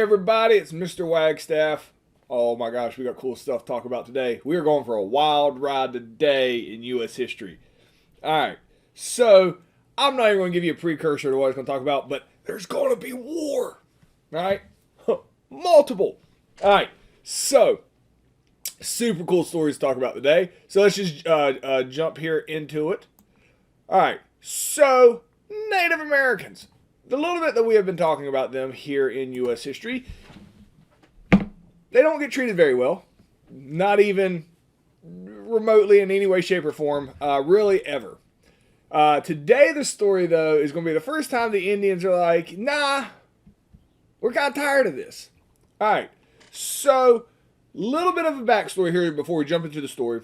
everybody, it's Mr. Wagstaff. Oh my gosh, we got cool stuff to talk about today. We are going for a wild ride today in U.S. history. Alright, so I'm not even going to give you a precursor to what I'm going to talk about, but there's going to be war. Alright? Multiple. Alright, so super cool stories to talk about today. So let's just jump here into it. Alright, so Native Americans. The little bit that we have been talking about them here in U.S. history, they don't get treated very well. Not even remotely in any way, shape, or form, really ever. Today, the story, though, is going to be the first time the Indians are like, nah, we're kind of tired of this. All right, so little bit of a backstory here before we jump into the story.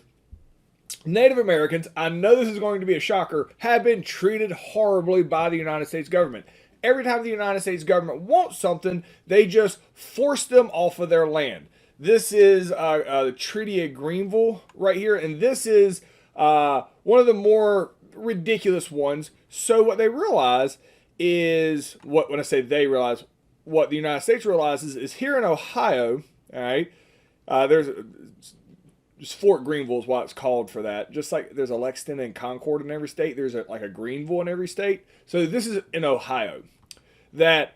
Native Americans, I know this is going to be a shocker, have been treated horribly by the United States government. Every time the United States government wants something, they just force them off of their land. This is the Treaty of Greenville right here, and this is one of the more ridiculous ones. So what they realize is, when I say they realize, what the United States realizes is here in Ohio, all right, just Fort Greenville is what it's called for that. Just like there's a Lexington and Concord in every state, there's like a Greenville in every state. So this is in Ohio. That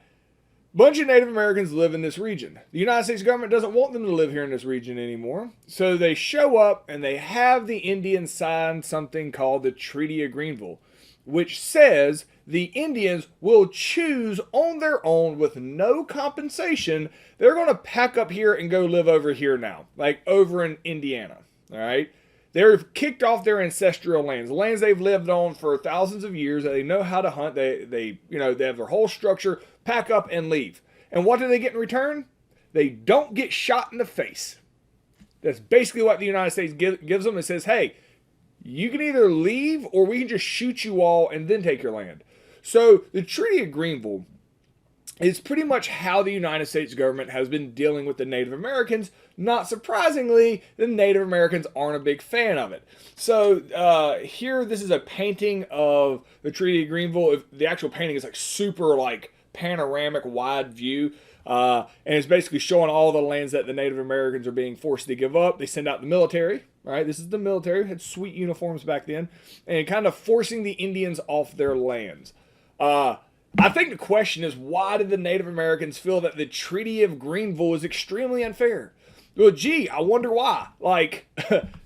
bunch of Native Americans live in this region. The United States government doesn't want them to live here in this region anymore. So they show up and they have the Indians sign something called the Treaty of Greenville, which says the Indians will choose on their own with no compensation. They're going to pack up here and go live over here now, like over in Indiana. All right. They're kicked off their ancestral lands, lands they've lived on for thousands of years. They know how to hunt. They have their whole structure, pack up and leave. And what do they get in return? They don't get shot in the face. That's basically what the United States gives them. It says, hey, you can either leave or we can just shoot you all and then take your land. So the Treaty of Greenville is pretty much how the United States government has been dealing with the Native Americans. Not surprisingly, the Native Americans aren't a big fan of it. So here, this is a painting of the Treaty of Greenville. The actual painting is like super like panoramic, wide view. And it's basically showing all the lands that the Native Americans are being forced to give up. They send out the military, right? This is the military, had sweet uniforms back then, and kind of forcing the Indians off their lands. I think the question is, why did the Native Americans feel that the Treaty of Greenville was extremely unfair? Well, gee, I wonder why. Like,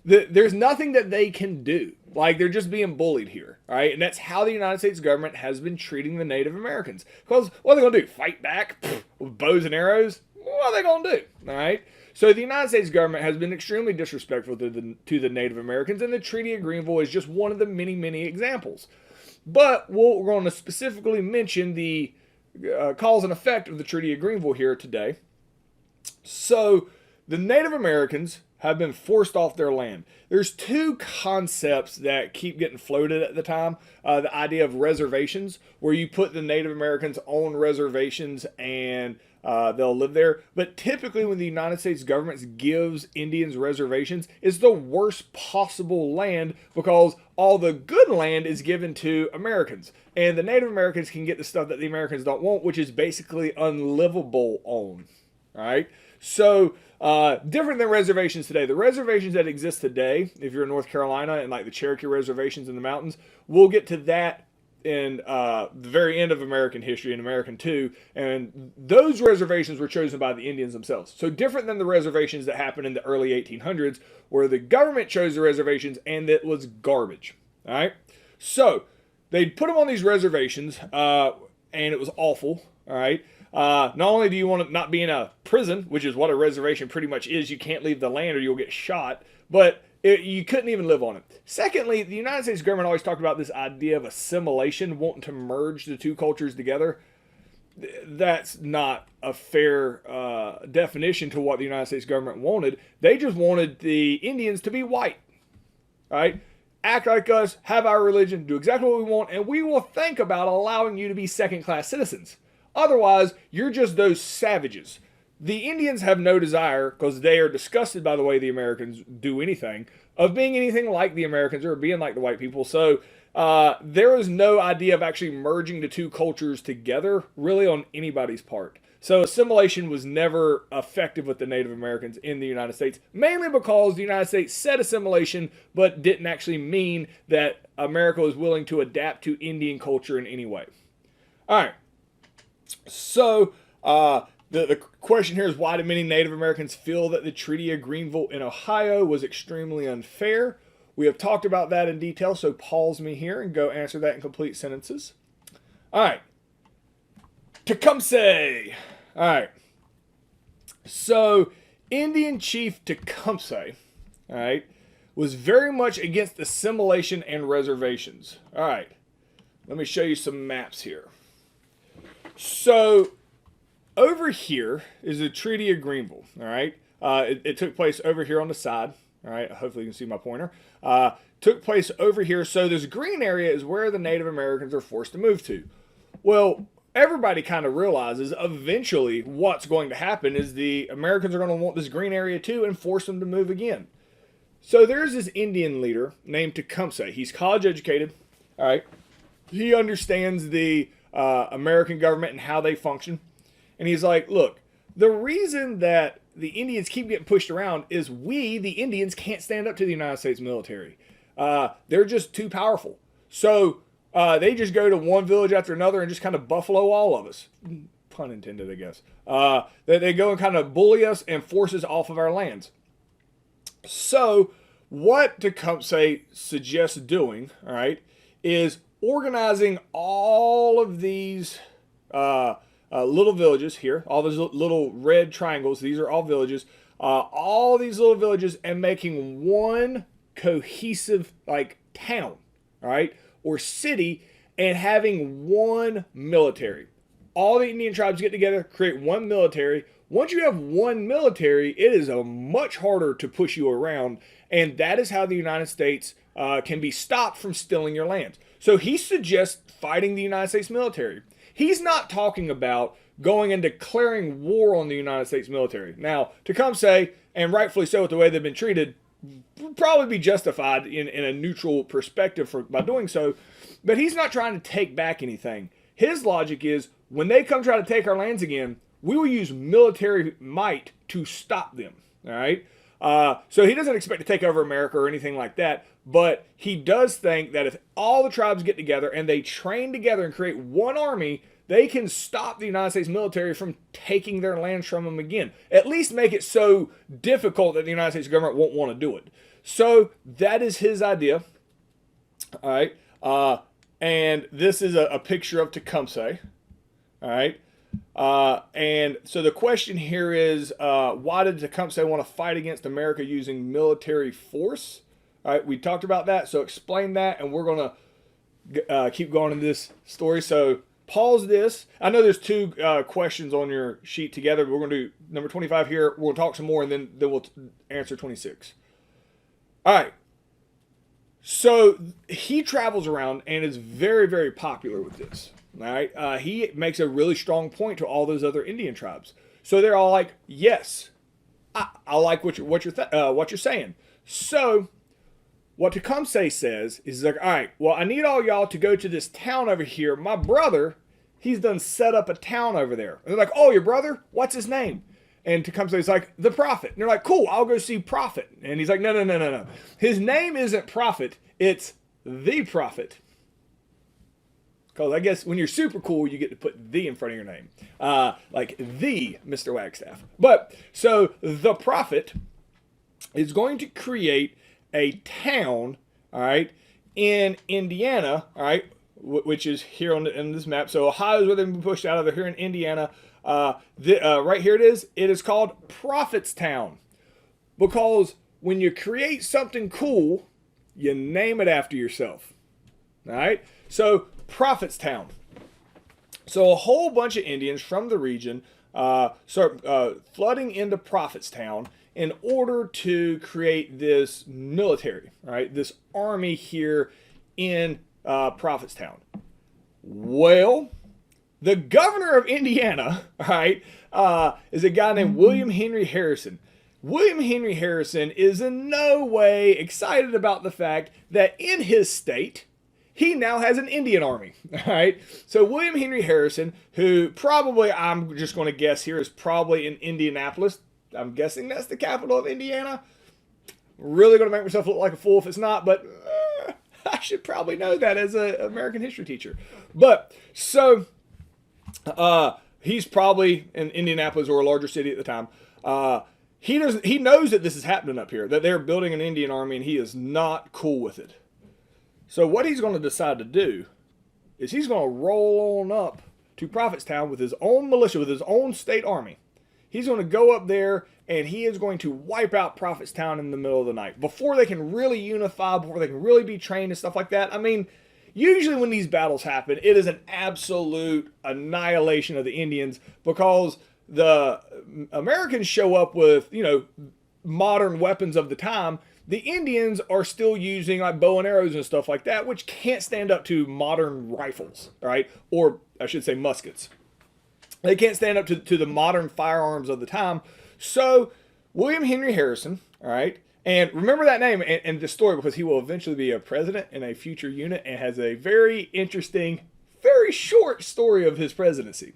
there's nothing that they can do. Like, they're just being bullied here, all right? And that's how the United States government has been treating the Native Americans. Because what are they going to do? Fight back with bows and arrows? What are they going to do, all right? So the United States government has been extremely disrespectful to the Native Americans, and the Treaty of Greenville is just one of the many, many examples. But we're going to specifically mention the cause and effect of the Treaty of Greenville here today. So the Native Americans have been forced off their land. There's two concepts that keep getting floated at the time. The idea of reservations, where you put the Native Americans on reservations and they'll live there. But typically when the United States government gives Indians reservations, it's the worst possible land because all the good land is given to Americans. And the Native Americans can get the stuff that the Americans don't want, which is basically unlivable on. All right? So different than reservations today. The reservations that exist today, if you're in North Carolina and like the Cherokee reservations in the mountains, we'll get to that in the very end of American history, in American 2, and those reservations were chosen by the Indians themselves. So different than the reservations that happened in the early 1800s, where the government chose the reservations and it was garbage. All right, so they'd put them on these reservations, and it was awful. All right. Not only do you want to not be in a prison, which is what a reservation pretty much is, you can't leave the land or you'll get shot, but you couldn't even live on it. Secondly, the United States government always talked about this idea of assimilation, wanting to merge the two cultures together. That's not a fair definition to what the United States government wanted. They just wanted the Indians to be white, right? Act like us, have our religion, do exactly what we want, and we will think about allowing you to be second-class citizens. Otherwise, you're just those savages. The Indians have no desire, because they are disgusted by the way the Americans do anything, of being anything like the Americans or being like the white people. So there is no idea of actually merging the two cultures together, really, on anybody's part. So assimilation was never effective with the Native Americans in the United States, mainly because the United States said assimilation, but didn't actually mean that America was willing to adapt to Indian culture in any way. All right. So the question here is, why do many Native Americans feel that the Treaty of Greenville in Ohio was extremely unfair? We have talked about that in detail, so pause me here and go answer that in complete sentences. All right. Tecumseh. All right. So, Indian Chief Tecumseh, all right, was very much against assimilation and reservations. All right. Let me show you some maps here. So, over here is the Treaty of Greenville, all right? It took place over here on the side, all right? Hopefully you can see my pointer. Took place over here. So this green area is where the Native Americans are forced to move to. Well, everybody kind of realizes eventually what's going to happen is the Americans are going to want this green area too and force them to move again. So there's this Indian leader named Tecumseh. He's college educated, all right? He understands the American government and how they function. And he's like, look, the reason that the Indians keep getting pushed around is we, the Indians, can't stand up to the United States military. They're just too powerful. So they just go to one village after another and just kind of buffalo all of us. Pun intended, I guess. They go and kind of bully us and force us off of our lands. So what Tecumseh suggests doing, all right, is organizing all of these little villages here, all those little red triangles. These are all villages. All these little villages, and making one cohesive town, all right, or city, and having one military. All the Indian tribes get together, create one military. Once you have one military, it is much harder to push you around, and that is how the United States can be stopped from stealing your lands. So he suggests fighting the United States military. He's not talking about going and declaring war on the United States military. Now, Tecumseh, and rightfully so with the way they've been treated, would probably be justified in a neutral perspective by doing so, but he's not trying to take back anything. His logic is, when they come try to take our lands again, we will use military might to stop them, all right? So he doesn't expect to take over America or anything like that, but he does think that if all the tribes get together and they train together and create one army, they can stop the United States military from taking their lands from them again. At least make it so difficult that the United States government won't want to do it. So that is his idea. All right. And this is a picture of Tecumseh. All right. And so the question here is, why did Tecumseh want to fight against America using military force? All right, we talked about that, so explain that, and we're going to keep going in this story. So pause this. I know there's two questions on your sheet together, but we're going to do number 25 here. We'll talk some more, and then we'll answer 26. All right. So he travels around and is very, very popular with this. All right. He makes a really strong point to all those other Indian tribes. So they're all like, yes, I like what you're saying. So what Tecumseh says is, he's like, all right, well, I need all y'all to go to this town over here. My brother, he's done set up a town over there. And they're like, oh, your brother? What's his name? And Tecumseh's like, the Prophet. And they're like, cool, I'll go see Prophet. And he's like, no. His name isn't Prophet, it's the Prophet. Because I guess when you're super cool, you get to put the in front of your name. Like the Mr. Wagstaff. But, so the Prophet is going to create a town, all right, in Indiana, all right, which is here in this map. So Ohio is where they've been pushed out of. They're here in Indiana. Right here it is. It is called Prophetstown, because when you create something cool, you name it after yourself. All right. So Prophetstown. So a whole bunch of Indians from the region start flooding into Prophetstown in order to create this military, right? This army here in Prophetstown. Well, the governor of Indiana, right, is a guy named William Henry Harrison. William Henry Harrison is in no way excited about the fact that in his state, he now has an Indian army. All right. So William Henry Harrison, who probably, I'm just going to guess here, is probably in Indianapolis. I'm guessing that's the capital of Indiana. Really going to make myself look like a fool if it's not, but I should probably know that as an American history teacher. But so he's probably in Indianapolis or a larger city at the time. He knows that this is happening up here, that they're building an Indian army, and he is not cool with it. So what he's going to decide to do is he's going to roll on up to Prophetstown with his own militia, with his own state army. He's going to go up there, and he is going to wipe out Prophetstown in the middle of the night before they can really unify, before they can really be trained and stuff like that. I mean, usually when these battles happen, it is an absolute annihilation of the Indians because the Americans show up with, modern weapons of the time. The Indians are still using like bow and arrows and stuff like that, which can't stand up to modern rifles, right? Or I should say muskets. They can't stand up to the modern firearms of the time. So William Henry Harrison, all right, and remember that name and the story because he will eventually be a president in a future unit and has a very interesting, very short story of his presidency.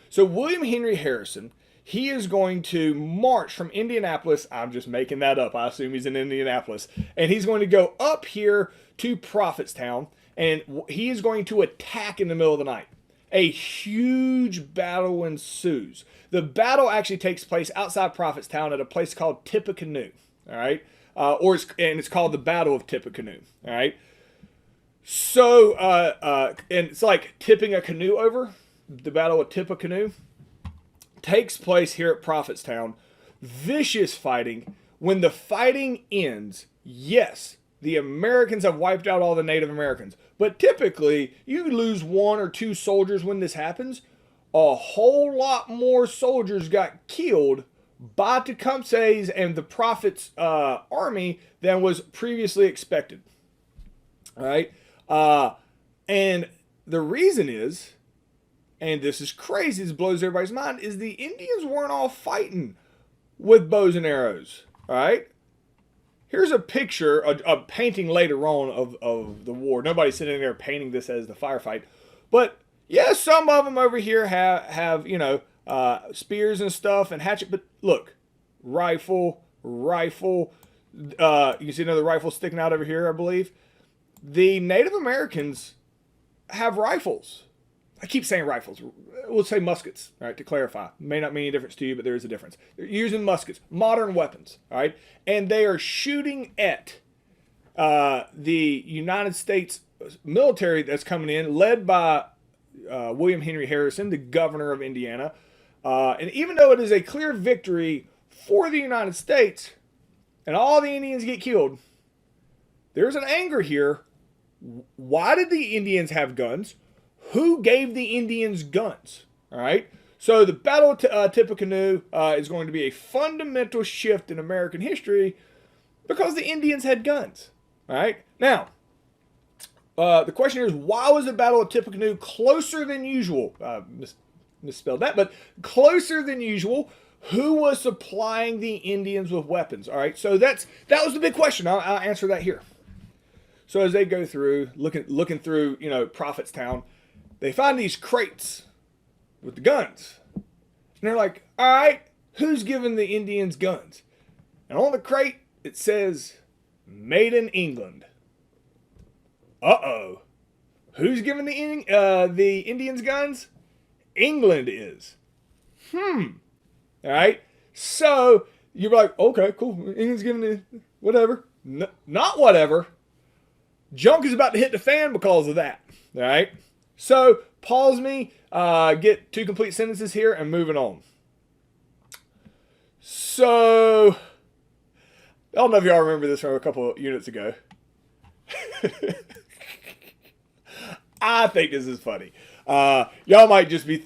So William Henry Harrison, he is going to march from Indianapolis. I'm just making that up. I assume he's in Indianapolis. And he's going to go up here to Prophetstown. And he is going to attack in the middle of the night. A huge battle ensues. The battle actually takes place outside Prophetstown at a place called Tippecanoe. All right. And it's called the Battle of Tippecanoe. All right. So, and it's like tipping a canoe over. The Battle of Tippecanoe takes place here at Prophetstown. Vicious fighting. When the fighting ends, yes, the Americans have wiped out all the Native Americans. But typically, you lose 1 or 2 soldiers when this happens. A whole lot more soldiers got killed by Tecumseh's and the Prophet's army than was previously expected. All right? And the reason is, and this is crazy, this blows everybody's mind, is the Indians weren't all fighting with bows and arrows. All right? Here's a picture, a painting later on of the war. Nobody's sitting there painting this as the firefight. But, yes, some of them over here have spears and stuff and hatchet. But, look, rifle. You can see another rifle sticking out over here, I believe. The Native Americans have rifles. I keep saying rifles. We'll say muskets, all right, to clarify. May not mean any difference to you, but there is a difference. They're using muskets, modern weapons, all right? And they are shooting at the United States military that's coming in, led by William Henry Harrison, the governor of Indiana. And even though it is a clear victory for the United States, and all the Indians get killed, there's an anger here. Why did the Indians have guns? Who gave the Indians guns? All right. So the Battle of Tippecanoe is going to be a fundamental shift in American history because the Indians had guns. All right. Now, the question here is, why was the Battle of Tippecanoe closer than usual? Misspelled that, but closer than usual. Who was supplying the Indians with weapons? All right. So that was the big question. I'll answer that here. So as they go through, looking through, Prophetstown, they find these crates with the guns. And they're like, all right, who's giving the Indians guns? And on the crate, it says, made in England. Uh-oh. Who's giving the Indians guns? England is. All right. So you're like, okay, cool. England's giving the whatever. Not whatever. Junk is about to hit the fan because of that. All right. So pause me, get 2 complete sentences here, and moving on. So I don't know if y'all remember this from a couple of units ago. I think this is funny. Y'all might just be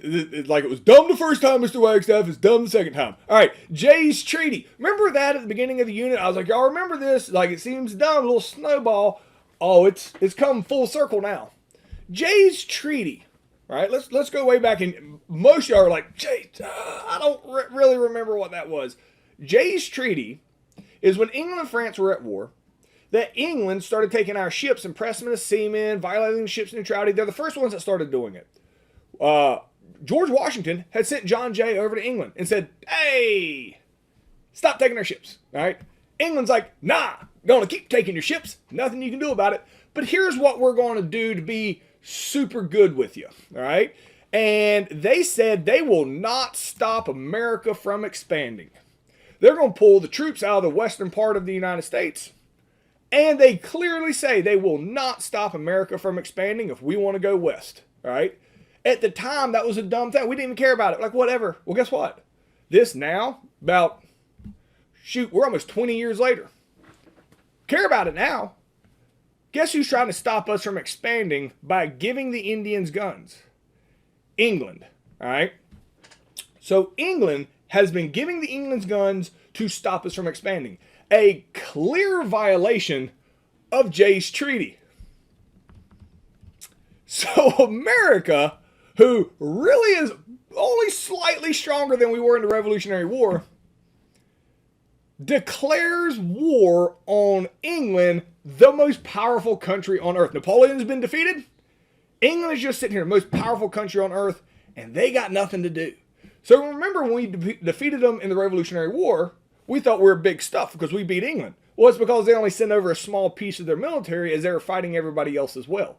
like, it was dumb the first time, Mr. Wagstaff. It's dumb the second time. All right, Jay's Treaty. Remember that at the beginning of the unit? I was like, y'all remember this? Like, it seems dumb, a little snowball. Oh, it's come full circle now. Jay's Treaty. All right, let's go way back. And most of y'all are like, Jay, I don't really remember what that was. Jay's Treaty is when England and France were at war. that England started taking our ships and pressing them as seamen, violating ships' neutrality. They're the first ones that started doing it. George Washington had sent John Jay over to England and said, hey, stop taking our ships. All right. England's like, nah, gonna keep taking your ships. Nothing you can do about it. But here's what we're going to do to be super good with you. All right. And they said they will not stop America from expanding. They're going to pull the troops out of the western part of the United States. And they clearly say they will not stop America from expanding if we want to go west. All right. At the time, that was a dumb thing. We didn't even care about it. Like, whatever. Well, guess what? This now, about, we're almost 20 years later. Care about it now. Guess who's trying to stop us from expanding by giving the Indians guns? England. All right. So England has been giving the England's guns to stop us from expanding. A clear violation of Jay's Treaty. So America, who really is only slightly stronger than we were in the Revolutionary War, declares war on England, the most powerful country on earth. Napoleon's been defeated. England is just sitting here, the most powerful country on earth, and they got nothing to do. So remember when we defeated them in the Revolutionary War, we thought we were big stuff because we beat England. Well, it's because they only sent over a small piece of their military as they were fighting everybody else as well.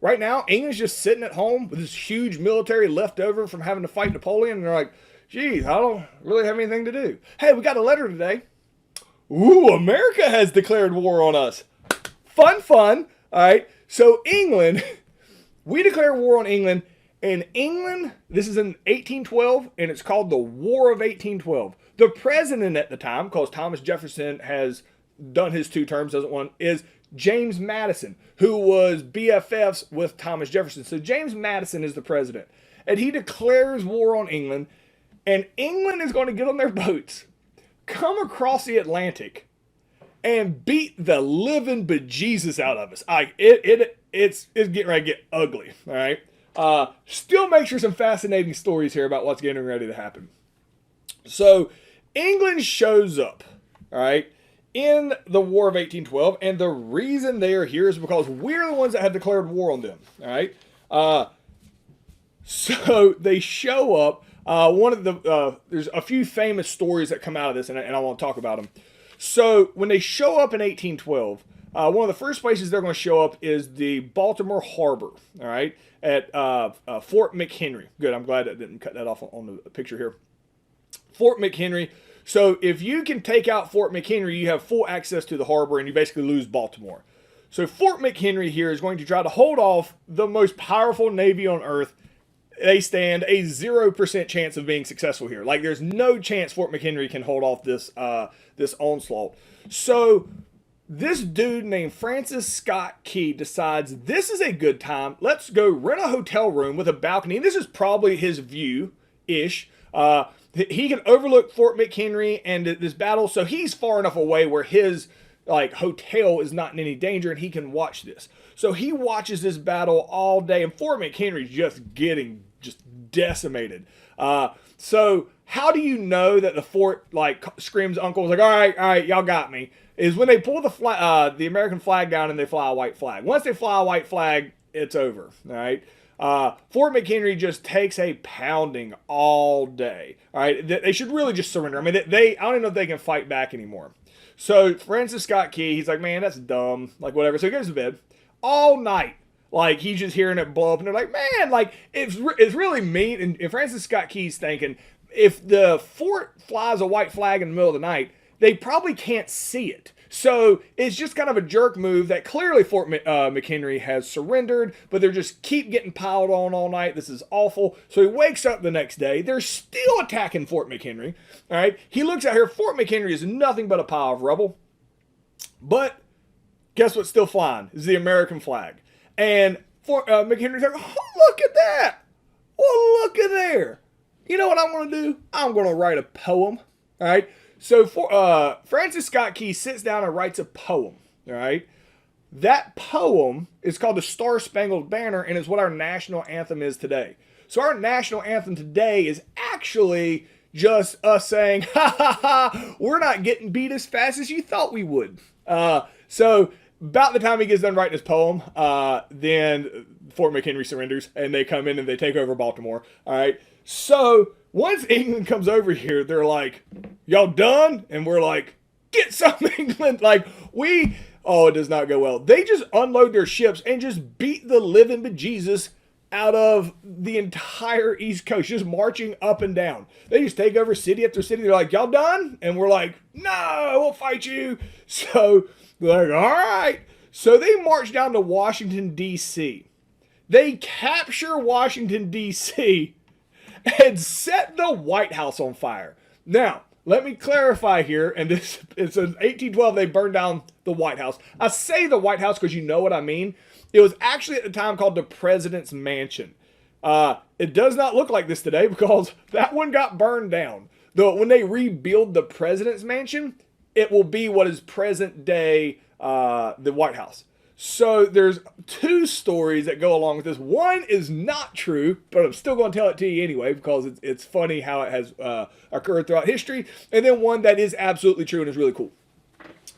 Right now, England's just sitting at home with this huge military left over from having to fight Napoleon, and they're like, geez, I don't really have anything to do. Hey, we got a letter today. Ooh, America has declared war on us. Fun. All right. So England, we declare war on England. And England, this is in 1812, and it's called the War of 1812. The president at the time, because Thomas Jefferson has done his 2 terms, doesn't want, is James Madison, who was BFFs with Thomas Jefferson. So James Madison is the president. And he declares war on England. And England is going to get on their boats, come across the Atlantic, and beat the living bejesus out of us. It's getting ready to get ugly, all right? Still make sure some fascinating stories here about what's getting ready to happen. So England shows up, all right, in the War of 1812, and the reason they are here is because we're the ones that have declared war on them, all right? So they show up. There's a few famous stories that come out of this, and I want to talk about them. So when they show up in 1812, one of the first places they're going to show up is the Baltimore Harbor, all right, at Fort McHenry. Good, I'm glad I didn't cut that off on the picture here. Fort McHenry. So if you can take out Fort McHenry, you have full access to the harbor, and you basically lose Baltimore. So Fort McHenry here is going to try to hold off the most powerful navy on earth. They stand a 0% chance of being successful here. Like, there's no chance Fort McHenry can hold off this onslaught. So this dude named Francis Scott Key decides this is a good time. Let's go rent a hotel room with a balcony. And this is probably his view-ish. He can overlook Fort McHenry and this battle. So he's far enough away where his hotel is not in any danger, and he can watch this. So he watches this battle all day, and Fort McHenry's just getting decimated. So how do you know that the fort screams uncle? It's like, all right, y'all got me. Is when they pull the American flag down and they fly a white flag. Once they fly a white flag, it's over. All right. Fort McHenry just takes a pounding all day. All right. They should really just surrender. I mean, I don't even know if they can fight back anymore. So Francis Scott Key, he's like, man, that's dumb. Like, whatever. So he goes to bed all night. Like, he's just hearing it blow up. And they're like, man, it's really mean. And Francis Scott Key's thinking, if the fort flies a white flag in the middle of the night, they probably can't see it. So it's just kind of a jerk move that clearly Fort McHenry has surrendered, but they're just keep getting piled on all night. This is awful. So he wakes up the next day. They're still attacking Fort McHenry. All right. He looks out here. Fort McHenry is nothing but a pile of rubble. But guess what's still flying? Is the American flag. And Fort McHenry's like, oh, look at that. Well, look at there. You know what I'm going to do? I'm going to write a poem. All right. So Francis Scott Key sits down and writes a poem, all right? That poem is called the Star-Spangled Banner, and is what our national anthem is today. So our national anthem today is actually just us saying, ha, ha, ha, we're not getting beat as fast as you thought we would. So about the time he gets done writing his poem, then Fort McHenry surrenders, and they come in and they take over Baltimore. All right. So once England comes over here, they're like, y'all done? And we're like, get some, England. Like, it does not go well. They just unload their ships and just beat the living bejesus out of the entire East Coast, just marching up and down. They just take over city after city. They're like, y'all done? And we're like, no, we'll fight you. So they're like, all right. So they march down to Washington, D.C. They capture Washington, D.C. and set the White House on fire. Now, let me clarify here, and it's in 1812 they burned down the White House. I say the White House because you know what I mean. It was actually at the time called the President's Mansion. It does not look like this today because that one got burned down. Though when they rebuild the President's Mansion, it will be what is present day the White House. So there's two stories that go along with this. One is not true, but I'm still going to tell it to you anyway because it's funny how it has occurred throughout history. And then one that is absolutely true and is really cool.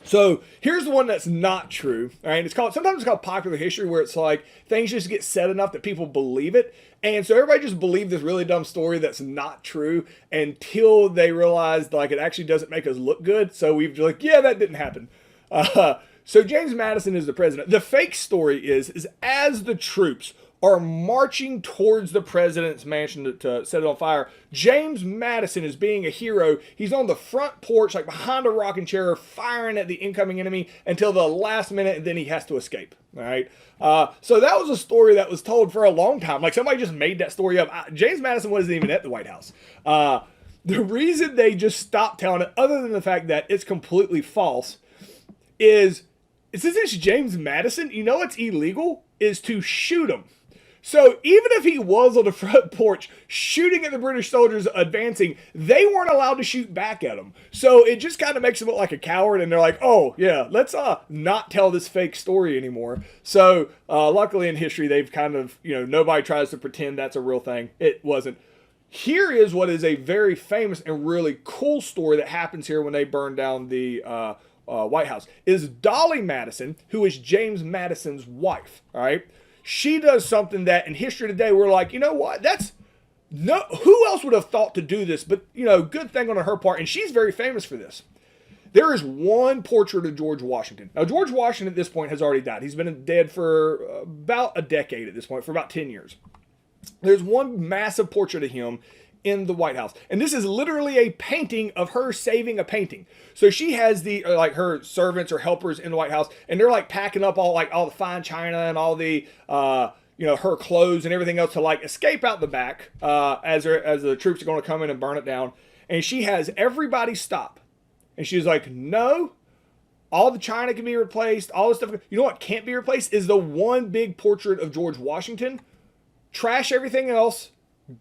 So here's the one that's not true. All right, sometimes it's called popular history, where it's like things just get said enough that people believe it, and so everybody just believed this really dumb story that's not true until they realized like it actually doesn't make us look good. So we've just like, yeah, that didn't happen. So James Madison is the president. The fake story is as the troops are marching towards the president's mansion to set it on fire, James Madison is being a hero. He's on the front porch, like behind a rocking chair, firing at the incoming enemy until the last minute, and then he has to escape. All right. So that was a story that was told for a long time. Like somebody just made that story up. James Madison wasn't even at the White House. The reason they just stopped telling it, other than the fact that it's completely false, is since it's James Madison, you know what's illegal is to shoot him. So even if he was on the front porch shooting at the British soldiers advancing, they weren't allowed to shoot back at him. So it just kind of makes him look like a coward, and they're like, oh yeah, let's not tell this fake story anymore. So luckily in history, they've kind of, nobody tries to pretend that's a real thing. It wasn't. Here is what is a very famous and really cool story that happens here when they burn down the White House. Is Dolly Madison, who is James Madison's wife, all right? She does something that in history today we're like, you know what? Who else would have thought to do this? But, good thing on her part. And she's very famous for this. There is one portrait of George Washington. Now, George Washington at this point has already died. He's been dead for about a decade at this point, for about 10 years. There's one massive portrait of him in the White House. And this is literally a painting of her saving a painting. So she has her servants or helpers in the White House, and they're like packing up all the fine china and all the, her clothes and everything else to escape out the back as the troops are going to come in and burn it down. And she has everybody stop. And she's like, no, all the china can be replaced. All the stuff. You know what can't be replaced is the one big portrait of George Washington. Trash everything else.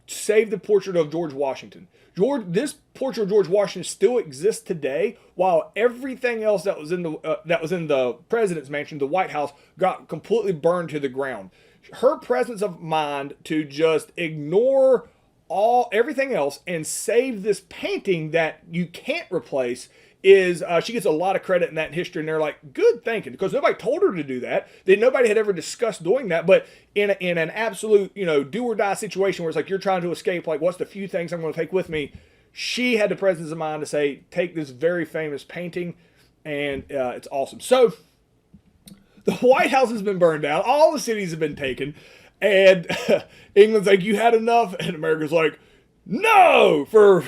Save the portrait of George Washington. This portrait of George Washington still exists today, while everything else that was in the president's mansion, the White House, got completely burned to the ground. Her presence of mind to just ignore everything else and save this painting that you can't replace is she gets a lot of credit in that history, and they're like, good thinking, because nobody told her to do that. Nobody had ever discussed doing that, but in an absolute do or die situation where it's like you're trying to escape, like what's the few things I'm going to take with me, she had the presence of mind to say, take this very famous painting, and it's awesome. So the White House has been burned down, all the cities have been taken, and England's like, you had enough, and America's like, no, for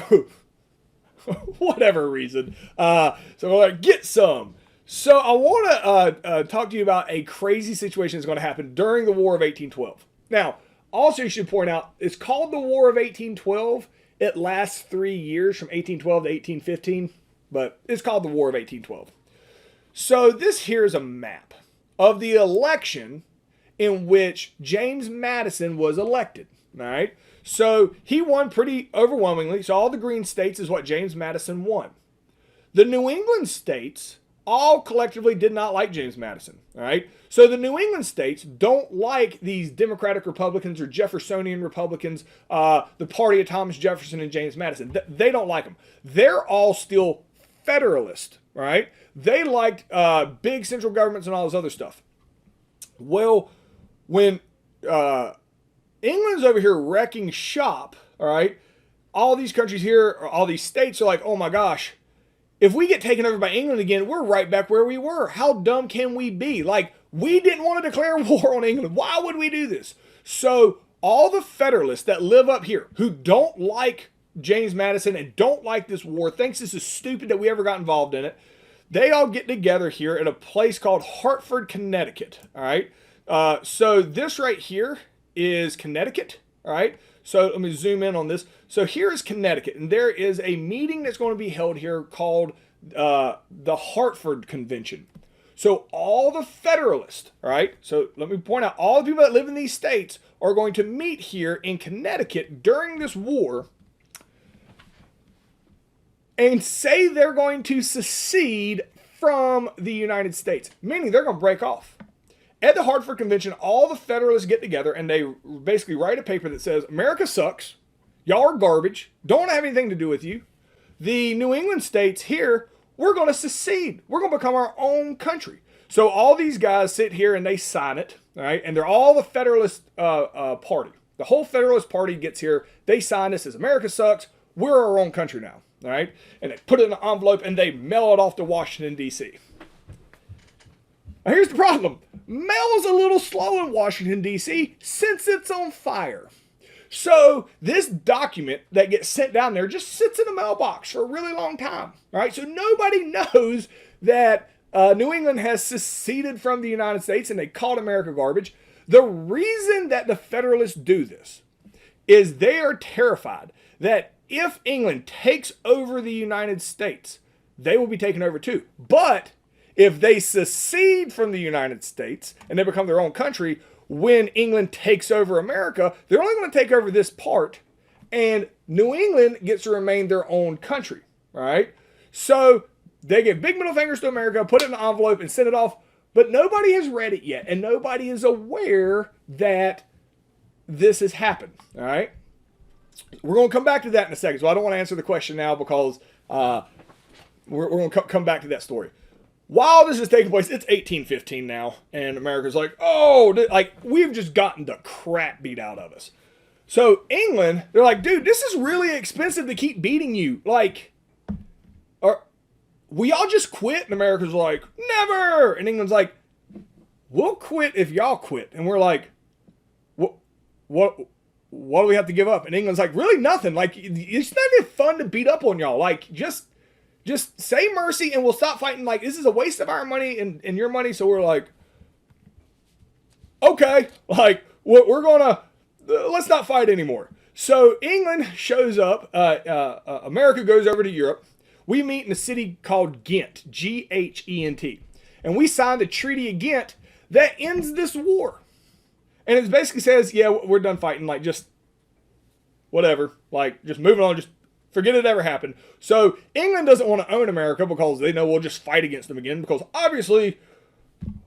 whatever reason. So we're like, get some. So I want to talk to you about a crazy situation that's going to happen during the War of 1812. Now, also you should point out, it's called the War of 1812. It lasts 3 years, from 1812 to 1815, but it's called the War of 1812. So this here is a map of the election in which James Madison was elected. All right. So he won pretty overwhelmingly. So all the green states is what James Madison won. The New England states all collectively did not like James Madison. All right. So the New England states don't like these Democratic Republicans or Jeffersonian Republicans, the party of Thomas Jefferson and James Madison. They don't like them. They're all still Federalist. right? They liked big central governments and all this other stuff. Well, when England's over here wrecking shop, all right, all these countries here, or all these states are like, oh my gosh, if we get taken over by England again, we're right back where we were. How dumb can we be? Like, we didn't want to declare war on England. Why would we do this? So all the Federalists that live up here who don't like James Madison and don't like this war, thinks this is stupid that we ever got involved in it, they all get together here at a place called Hartford, Connecticut. All right. So this right here is Connecticut. All right. So let me zoom in on this. So here is Connecticut, and there is a meeting that's going to be held here called the Hartford Convention. So all the Federalists, all right, so let me point out, all the people that live in these states are going to meet here in Connecticut during this war and say they're going to secede from the United States, meaning they're going to break off. At the Hartford Convention, all the Federalists get together and they basically write a paper that says, America sucks, y'all are garbage, don't have anything to do with you. The New England states here, we're going to secede. We're going to become our own country. So all these guys sit here and they sign it, all right? And they're all the Federalist party. The whole Federalist party gets here. They sign this as America sucks. We're our own country now, all right? And they put it in an envelope and they mail it off to Washington, D.C. Now here's the problem. Mail is a little slow in Washington, D.C. since it's on fire. So this document that gets sent down there just sits in a mailbox for a really long time. All right, so nobody knows that New England has seceded from the United States and they called America garbage. The reason that the Federalists do this is they are terrified that if England takes over the United States, they will be taken over too. But if they secede from the United States and they become their own country, when England takes over America, they're only going to take over this part, and New England gets to remain their own country, all right? So they give big middle fingers to America, put it in an envelope, and send it off, but nobody has read it yet, and nobody is aware that this has happened, all right? We're going to come back to that in a second, so I don't want to answer the question now because we're going to come back to that story. While this is taking place, it's 1815 now, and America's like, oh, like, we've just gotten the crap beat out of us. So England, they're like, dude, this is really expensive to keep beating you. Like, will y'all just quit? And America's like, never. And England's like, we'll quit if y'all quit. And we're like, what do we have to give up? And England's like, really nothing. Like, it's not even fun to beat up on y'all. Like, just say mercy and we'll stop fighting. Like, this is a waste of our money and your money. So we're like, okay, like, we're going to, let's not fight anymore. So England shows up. America goes over to Europe. We meet in a city called Ghent, G-H-E-N-T. And we signed the Treaty of Ghent that ends this war. And it basically says, yeah, we're done fighting. Like, just whatever. Like, just moving on. Just forget it ever happened. So England doesn't want to own America because they know we'll just fight against them again. Because obviously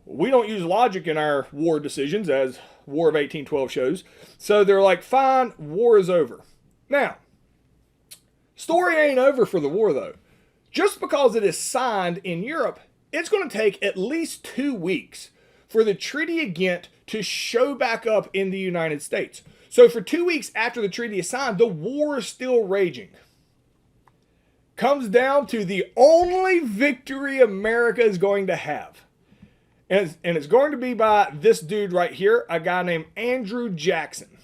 we don't use logic in our war decisions, as War of 1812 shows. So they're like, fine, war is over. Now, story ain't over for the war though. Just because it is signed in Europe, it's going to take at least 2 weeks for the Treaty of Ghent to show back up in the United States. So for 2 weeks after the treaty is signed, the war is still raging. Comes down to the only victory America is going to have. And it's going to be by this dude right here, a guy named Andrew Jackson.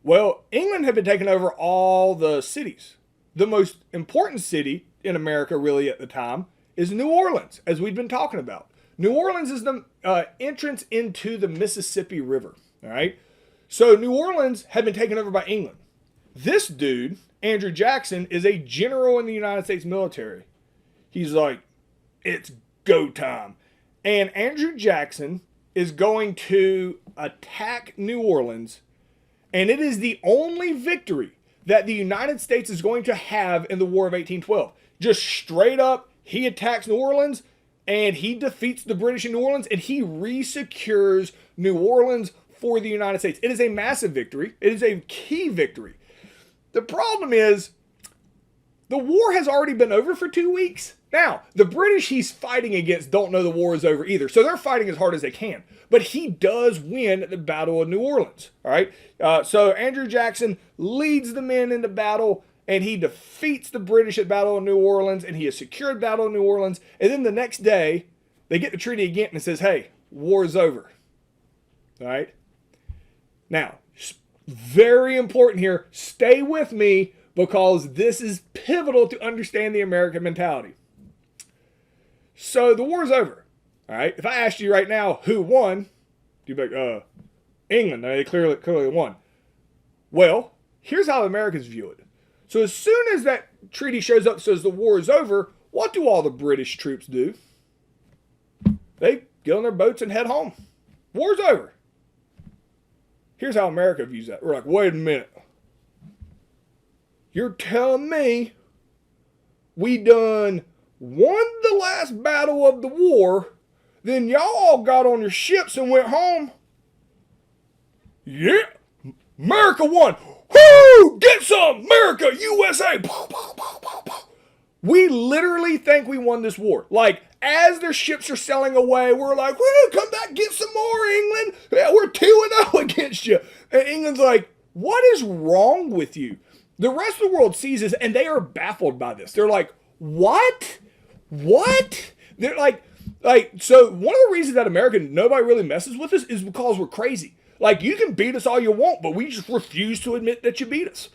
Well, England had been taking over all the cities. The most important city in America really at the time is New Orleans, as we've been talking about. New Orleans is the entrance into the Mississippi River, all right? So New Orleans had been taken over by England. This dude, Andrew Jackson, is a general in the United States military. He's like, it's go time. And Andrew Jackson is going to attack New Orleans, and it is the only victory that the United States is going to have in the War of 1812. Just straight up, he attacks New Orleans, and he defeats the British in New Orleans, and he re-secures New Orleans for the United States. It is a massive victory. It is a key victory. The problem is, the war has already been over for 2 weeks, Now, the British he's fighting against don't know the war is over either, so they're fighting as hard as they can. But he does win at the Battle of New Orleans, all right? So Andrew Jackson leads the men into battle, and he defeats the British at Battle of New Orleans, and he has secured Battle of New Orleans. And then the next day, they get the treaty again, and it says, hey, war is over, all right? Now, very important here, stay with me, because this is pivotal to understand the American mentality. So the war is over, all right? If I asked you right now who won, you'd be like, England. They clearly won. Well, here's how Americans view it. So as soon as that treaty shows up and says the war is over, what do all the British troops do? They get on their boats and head home. War's over. Here's how America views that. We're like, wait a minute. You're telling me we done won the last battle of the war, then y'all all got on your ships and went home? Yeah, America won. Woo! Get some, America, USA. We literally think we won this war. Like, as their ships are sailing away, we're like, woo, come back, get some more, England. Yeah, we're 2-0 against you. And England's like, what is wrong with you? The rest of the world sees this, and they are baffled by this. They're like, what? What? They're like, so one of the reasons that nobody really messes with us is because we're crazy. Like, you can beat us all you want, but we just refuse to admit that you beat us.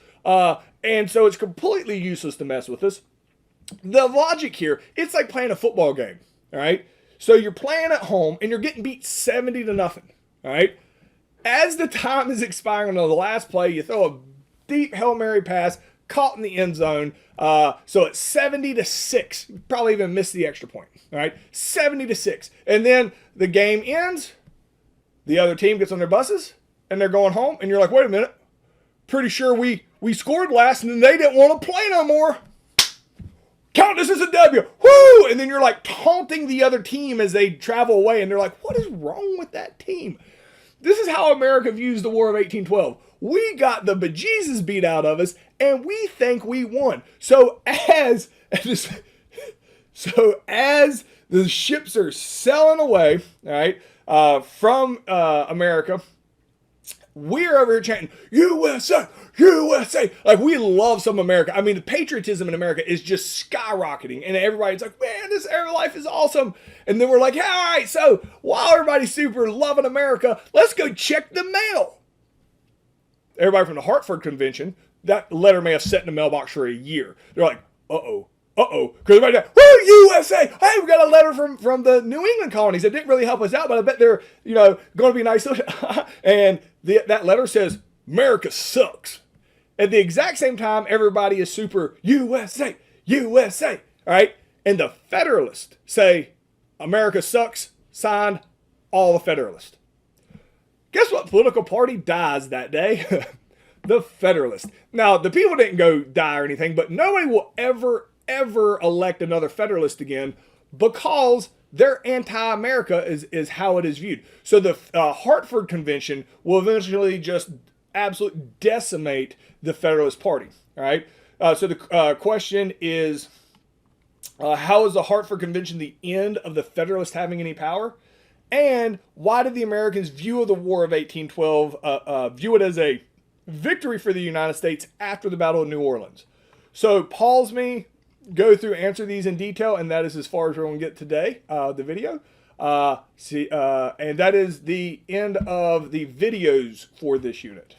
And so it's completely useless to mess with us. The logic here, it's like playing a football game, all right? So you're playing at home, and you're getting beat 70-0, all right? As the time is expiring on the last play, you throw a deep Hail Mary pass, caught in the end zone. So it's 70-6. You probably even missed the extra point. All right, 70-6. And then the game ends. The other team gets on their buses and they're going home. And you're like, wait a minute. Pretty sure we scored last and then they didn't want to play no more. Count this as a W. Woo! And then you're like taunting the other team as they travel away. And they're like, what is wrong with that team? This is how America views the War of 1812. We got the bejesus beat out of us, and we think we won. So as the ships are sailing away, all right, from America, we're over here chanting, USA, USA. Like, we love some America. I mean, the patriotism in America is just skyrocketing, and everybody's like, man, this air life is awesome. And then we're like, yeah, all right, so while everybody's super loving America, let's go check the mail. Everybody from the Hartford Convention, that letter may have sat in the mailbox for a year. They're like, uh-oh. Because everybody's like, woo, USA! Hey, we got a letter from the New England colonies. It didn't really help us out, but I bet they're, going to be nice. And that letter says, America sucks. At the exact same time, everybody is super USA, USA, all right? And the Federalists say, America sucks, signed, all the Federalists. Guess what political party dies that day? The Federalists. Now, the people didn't go die or anything, but nobody will ever elect another Federalist again because their anti-America is how it is viewed. So the Hartford Convention will eventually just absolutely decimate the Federalist Party. All right. So the question is, how is the Hartford Convention the end of the Federalists having any power? And why did the Americans view the War of 1812, view it as a victory for the United States after the Battle of New Orleans? So pause me, go through, answer these in detail, and that is as far as we're going to get today, the video. And that is the end of the videos for this unit.